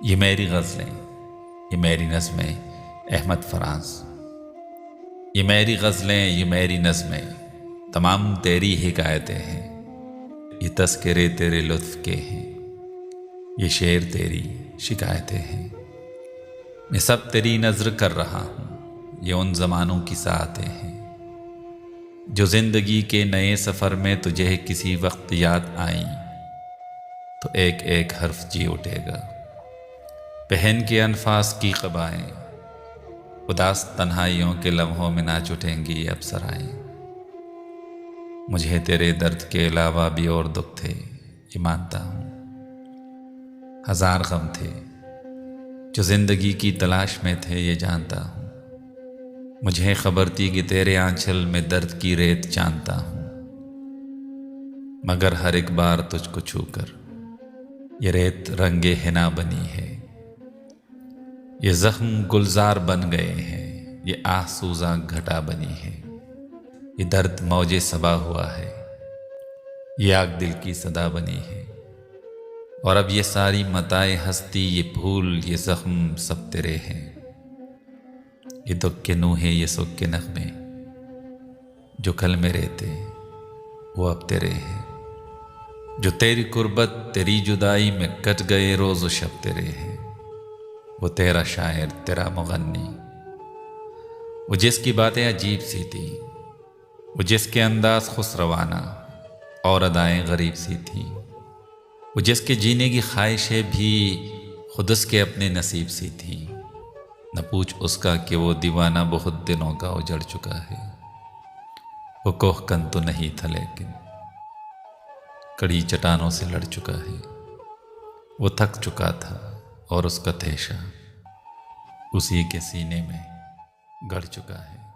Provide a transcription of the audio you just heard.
ये मेरी गज़लें, ये मेरी नज़में, अहमद फराज। ये मेरी गज़लें, ये मेरी नज़में, तमाम तेरी हिकायतें हैं। ये तज़किरे तेरे लुत्फ़ के हैं, ये शेर तेरी शिकायतें हैं। मैं सब तेरी नज़र कर रहा हूँ, ये उन ज़मानों की सातें हैं जो ज़िंदगी के नए सफ़र में तुझे किसी वक्त याद आईं तो एक एक हर्फ जी उठेगा। पहन के अनफास की क़बाएँ, उदास तन्हाइयों के लम्हों में नाच उठेंगी अप्सराएँ। मुझे तेरे दर्द के अलावा भी और दुख थे, ये मानता हूँ। हज़ार गम थे जो ज़िंदगी की तलाश में थे, ये जानता हूँ। मुझे खबर थी कि तेरे आंचल में दर्द की रेत जानता हूँ, मगर हर एक बार तुझको छूकर ये रेत रंगे हिना बनी है। ये ज़ख्म गुलजार बन गए हैं, ये आह सूज़ा घटा बनी है। ये दर्द मौजे सबा हुआ है, ये आग दिल की सदा बनी है। और अब ये सारी मताए हस्ती, ये भूल, ये ज़ख्म सब तेरे हैं। ये दुख के नूहे, ये सुख के नग़मे जो कल मेरे थे वो अब तेरे हैं। जो तेरी कुर्बत तेरी जुदाई में कट गए रोज़ व शब तेरे हैं। वो तेरा शायर, तेरा मुगन्नी, वो जिसकी बातें अजीब सी थी, वो जिसके अंदाज खुसरवाना और अदाएँ गरीब सी थी, वो जिसके जीने की ख्वाहिशें भी खुद उसके अपने नसीब सी थी। न पूछ उसका कि वो दीवाना बहुत दिनों का उजड़ चुका है। वो कोहकन तो नहीं था लेकिन कड़ी चट्टानों से लड़ चुका है। वो थक चुका था और उसका तेशा उसी के सीने में गड़ चुका है।